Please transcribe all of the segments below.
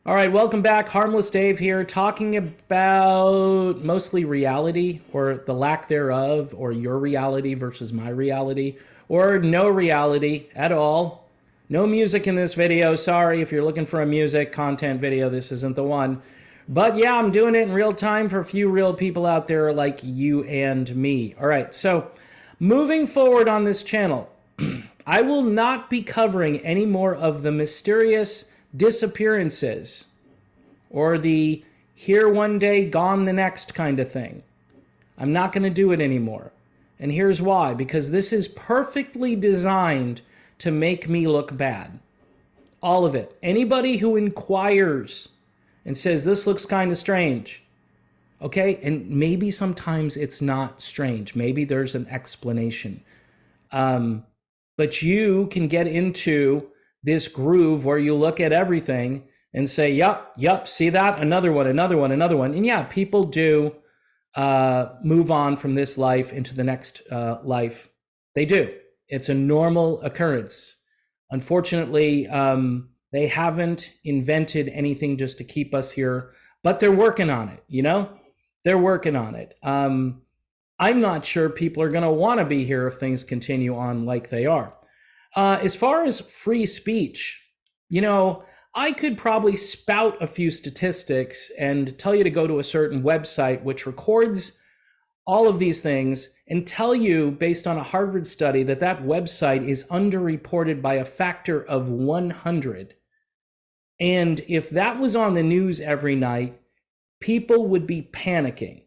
All right, welcome back. Harmless Dave here, talking about mostly reality or the lack thereof, or your reality versus my reality, or no reality at all. No music in this video. Sorry if you're looking for a music content video, this isn't the one. But yeah, I'm doing it in real time for a few real people out there like you and me. All right, so moving forward on this channel, I will not be covering any more of the mysterious disappearances or the here one day, gone the next kind of thing. I'm not going to do it anymore. And here's why. Because this is perfectly designed to make me look bad. All of it. Anybody who inquires and says, this looks kind of strange. Okay? And maybe sometimes it's not strange. Maybe there's an explanation. But you can get into this groove where you look at everything and say, yep, see that? Another one. And yeah, people do move on from this life into the next life. They do. It's a normal occurrence. Unfortunately, they haven't invented anything just to keep us here, but they're working on it, you know? They're working on it. I'm not sure people are going to want to be here if things continue on like they are. As far as free speech, you know, I could probably spout a few statistics and tell you to go to a certain website which records all of these things and tell you, based on a Harvard study, that that website is underreported by a factor of 100. And if that was on the news every night, people would be panicking.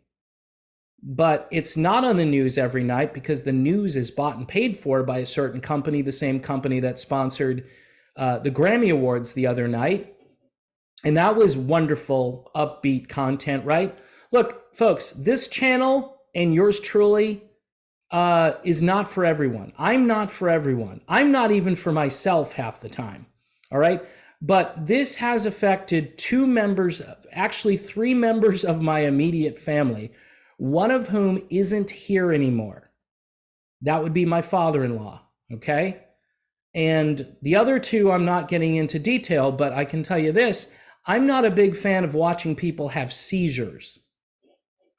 But it's not on the news every night because the news is bought and paid for by a certain company, the same company that sponsored the Grammy Awards the other night. And that was wonderful, upbeat content, right? Look, folks, this channel and yours truly is not for everyone. I'm not for everyone. I'm not even for myself half the time, all right? But this has affected three members of my immediate family, one of whom isn't here anymore. That would be my father-in-law, okay? And the other two, I'm not getting into detail, but I can tell you this, I'm not a big fan of watching people have seizures,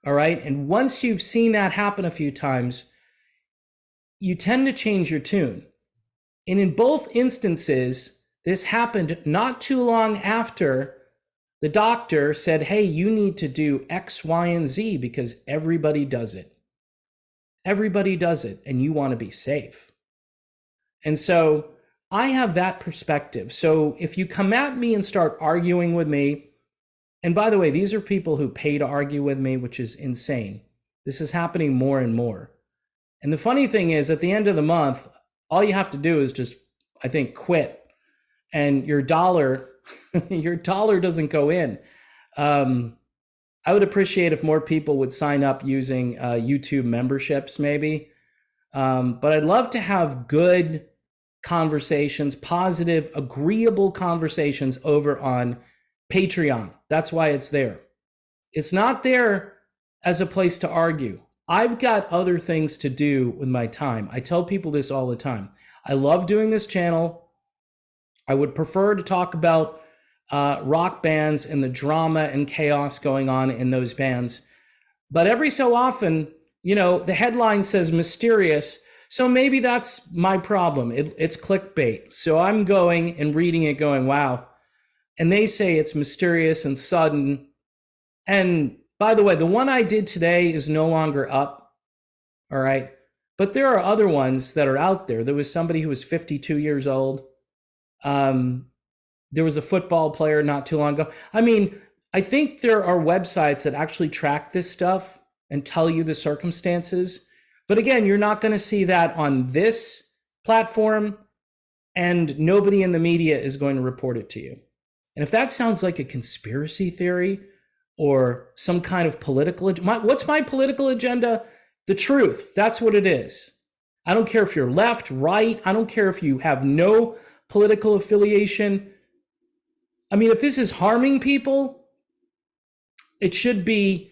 all right? And once you've seen that happen a few times, you tend to change your tune. And in both instances, this happened not too long after the doctor said, hey, you need to do X, Y, and Z because everybody does it. Everybody does it, and you want to be safe. And so I have that perspective. So if you come at me and start arguing with me, and by the way, these are people who pay to argue with me, which is insane. This is happening more and more. And the funny thing is, at the end of the month, all you have to do is just, I think, quit. And your dollar doesn't go in. I would appreciate if more people would sign up using YouTube memberships, maybe. But I'd love to have good conversations, positive, agreeable conversations over on Patreon. That's why it's there. It's not there as a place to argue. I've got other things to do with my time. I tell people this all the time. I love doing this channel. I would prefer to talk about rock bands and the drama and chaos going on in those bands. But every so often, you know, the headline says mysterious, so maybe that's my problem. It's clickbait. So I'm going and reading it going, wow. And they say it's mysterious and sudden. And by the way, the one I did today is no longer up, all right? But there are other ones that are out there. There was somebody who was 52 years old. There was a football player not too long ago. I mean, I think there are websites that actually track this stuff and tell you the circumstances. But again, you're not going to see that on this platform, and nobody in the media is going to report it to you. And if that sounds like a conspiracy theory or some kind of political, what's my political agenda? The truth. That's what it is. I don't care if you're left, right. I don't care if you have no political affiliation. I mean, if this is harming people, it should be,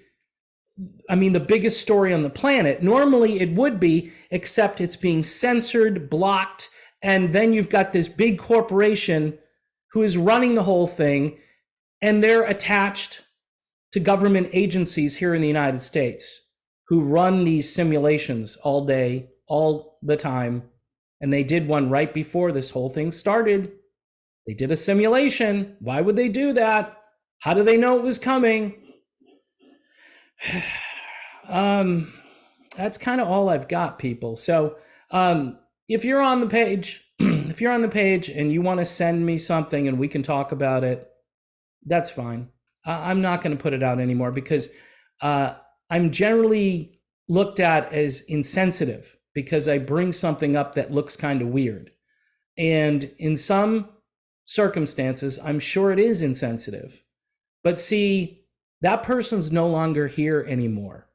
I mean, the biggest story on the planet. Normally it would be, except it's being censored, blocked, and then you've got this big corporation who is running the whole thing. And they're attached to government agencies here in the United States who run these simulations all day, all the time. And they did one right before this whole thing started. They did a simulation. Why would they do that? How do they know it was coming? That's kind of all I've got, people. So if you're on the page, if you're on the page and you want to send me something and we can talk about it, that's fine. I'm not going to put it out anymore because I'm generally looked at as insensitive because I bring something up that looks kind of weird. And in some circumstances, I'm sure it is insensitive. But see, that person's no longer here anymore.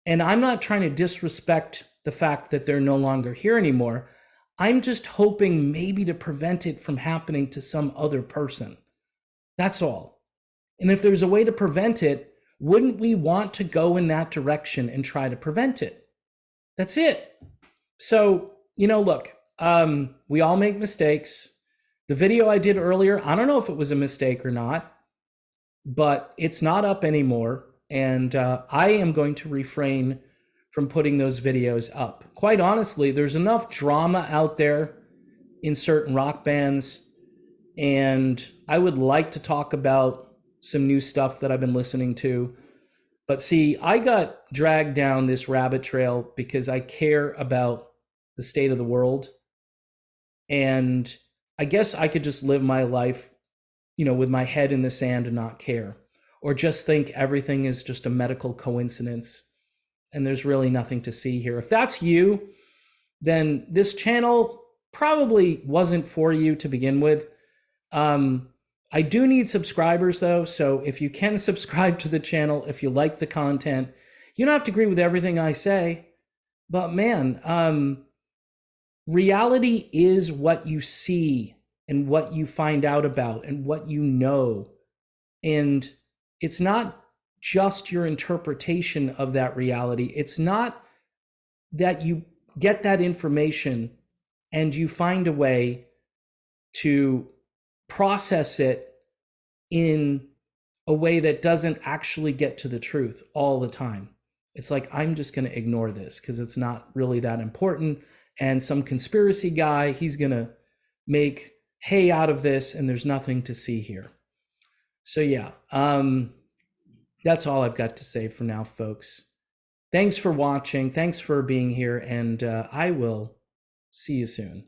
And I'm not trying to disrespect the fact that they're no longer here anymore. I'm just hoping maybe to prevent it from happening to some other person. That's all. And if there's a way to prevent it, wouldn't we want to go in that direction and try to prevent it? That's it. So, look, we all make mistakes. The video I did earlier, I don't know if it was a mistake or not, but it's not up anymore. And I am going to refrain from putting those videos up. Quite honestly, there's enough drama out there in certain rock bands, and I would like to talk about some new stuff that I've been listening to. But see, I got dragged down this rabbit trail because I care about the state of the world. And I guess I could just live my life, with my head in the sand and not care, or just think everything is just a medical coincidence and there's really nothing to see here. If that's you, then this channel probably wasn't for you to begin with. I do need subscribers though, so if you can subscribe to the channel, if you like the content, you don't have to agree with everything I say, but man, reality is what you see and what you find out about and what you know. And it's not just your interpretation of that reality. It's not that you get that information and you find a way to process it in a way that doesn't actually get to the truth all the time. It's like, I'm just going to ignore this because it's not really that important. And some conspiracy guy, he's going to make hay out of this and there's nothing to see here. So yeah, that's all I've got to say for now, folks. Thanks for watching. Thanks for being here. And I will see you soon.